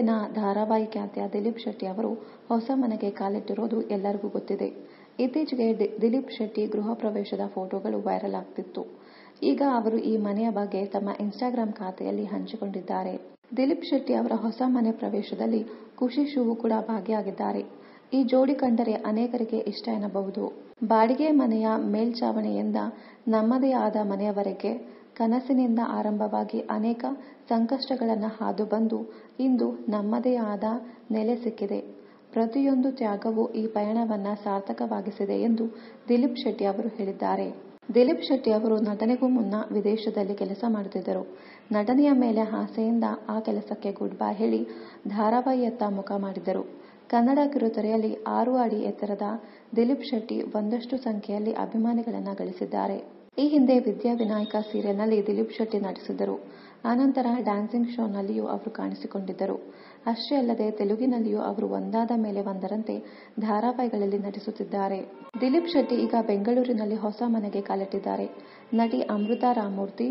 ನಾಡಿನ ಧಾರಾವಾಹಿ ಖ್ಯಾತಿಯ ದಿಲೀಪ್ ಶೆಟ್ಟಿ ಅವರು ಹೊಸ ಮನೆಗೆ ಕಾಲಿಟ್ಟಿರೋದು ಎಲ್ಲರಿಗೂ ಗೊತ್ತಿದೆ. ಇತ್ತೀಚೆಗೆ ದಿಲೀಪ್ ಶೆಟ್ಟಿ ಗೃಹ ಪ್ರವೇಶದ ಫೋಟೋಗಳು ವೈರಲ್ ಆಗ್ತಿತ್ತು. ಈಗ ಅವರು ಈ ಮನೆಯ ಬಗ್ಗೆ ತಮ್ಮ ಇನ್ಸ್ಟಾಗ್ರಾಮ್ ಖಾತೆಯಲ್ಲಿ ಹಂಚಿಕೊಂಡಿದ್ದಾರೆ. ದಿಲೀಪ್ ಶೆಟ್ಟಿ ಅವರ ಹೊಸ ಮನೆ ಪ್ರವೇಶದಲ್ಲಿ ಖುಷಿ ಶಿವು ಕೂಡ ಭಾಗಿಯಾಗಿದ್ದಾರೆ. ಈ ಜೋಡಿ ಕಂಡರೆ ಅನೇಕರಿಗೆ ಇಷ್ಟ ಎನ್ನಬಹುದು. ಬಾಡಿಗೆ ಮನೆಯ ಮೇಲ್ಛಾವಣಿಯಿಂದ ನಮ್ಮದೇ ಆದ ಮನೆಯವರೆಗೆ ಕನಸಿನಿಂದ ಆರಂಭವಾಗಿ ಅನೇಕ ಸಂಕಷ್ಟಗಳನ್ನು ಹಾದು ಬಂದು ಇಂದು ನಮ್ಮದೇ ಆದ ನೆಲೆ ಸಿಕ್ಕಿದೆ. ಪ್ರತಿಯೊಂದು ತ್ಯಾಗವೂ ಈ ಪಯಣವನ್ನ ಸಾರ್ಥಕವಾಗಿಸಿದೆ ಎಂದು ದಿಲೀಪ್ ಶೆಟ್ಟಿ ಅವರು ಹೇಳಿದ್ದಾರೆ. ದಿಲೀಪ್ ಶೆಟ್ಟಿ ಅವರು ನಟನೆಗೂ ಮುನ್ನ ವಿದೇಶದಲ್ಲಿ ಕೆಲಸ ಮಾಡುತ್ತಿದ್ದರು. ನಟನೆಯ ಮೇಲೆ ಆಸೆಯಿಂದ ಆ ಕೆಲಸಕ್ಕೆ ಗುಡ್ ಬೈ ಹೇಳಿ ಧಾರಾವಾಹಿಯತ್ತ ಮುಖ ಮಾಡಿದರು. ಕನ್ನಡ ಕಿರುತೆರೆಯಲ್ಲಿ 6 ಅಡಿ ಎತ್ತರದ ದಿಲೀಪ್ ಶೆಟ್ಟಿ ಒಂದಷ್ಟು ಸಂಖ್ಯೆಯಲ್ಲಿ ಅಭಿಮಾನಿಗಳನ್ನ ಗಳಿಸಿದ್ದಾರೆ. ಈ ಹಿಂದೆ ವಿದ್ಯಾವಿನಾಯಕ ಸೀರಿಯಲ್ನಲ್ಲಿ ದಿಲೀಪ್ ಶೆಟ್ಟಿ ನಟಿಸಿದ್ದರು. ಆನಂತರ ಡ್ಯಾನ್ಸಿಂಗ್ ಶೋನಲ್ಲಿಯೂ ಅವರು ಕಾಣಿಸಿಕೊಂಡಿದ್ದರು. ಅಷ್ಟೇ ಅಲ್ಲದೆ ತೆಲುಗಿನಲ್ಲಿಯೂ ಅವರು ಒಂದಾದ ಮೇಲೆ ಒಂದರಂತೆ ಧಾರಾವಾಹಿಗಳಲ್ಲಿ ನಟಿಸುತ್ತಿದ್ದಾರೆ. ದಿಲೀಪ್ ಶೆಟ್ಟಿ ಈಗ ಬೆಂಗಳೂರಿನಲ್ಲಿ ಹೊಸ ಮನೆಗೆ ಕಾಲಿಟ್ಟಿದ್ದಾರೆ. ನಟಿ ಅಮೃತಾ ರಾಮಮೂರ್ತಿ,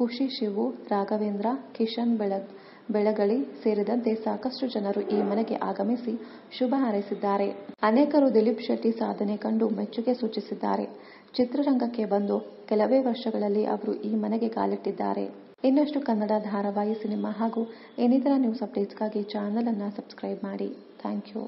ಖುಷಿ ಶಿವು, ರಾಘವೇಂದ್ರ, ಕಿಶನ್ ಬೆಳಗಳಿ ಸೇರಿದಂತೆ ಸಾಕಷ್ಟು ಜನರು ಈ ಮನೆಗೆ ಆಗಮಿಸಿ ಶುಭ ಹಾರೈಸಿದ್ದಾರೆ. ಅನೇಕರು ದಿಲೀಪ್ ಶೆಟ್ಟಿ ಸಾಧನೆ ಕಂಡು ಮೆಚ್ಚುಗೆ ಸೂಚಿಸಿದ್ದಾರೆ. ಚಿತ್ರರಂಗಕ್ಕೆ ಬಂದು ಕೆಲವೇ ವರ್ಷಗಳಲ್ಲಿ ಅವರು ಈ ಮನೆಗೆ ಕಾಲಿಟ್ಟಿದ್ದಾರೆ. ಇನ್ನಷ್ಟು ಕನ್ನಡ ಧಾರಾವಾಹಿ, ಸಿನಿಮಾ ಹಾಗೂ ಇನ್ನಿತರ ನ್ಯೂಸ್ ಅಪ್ಡೇಟ್ಸ್ಗಾಗಿ ಚಾನೆಲ್ ಅನ್ನು ಸಬ್ಸ್ಕ್ರೈಬ್ ಮಾಡಿ. Thank you.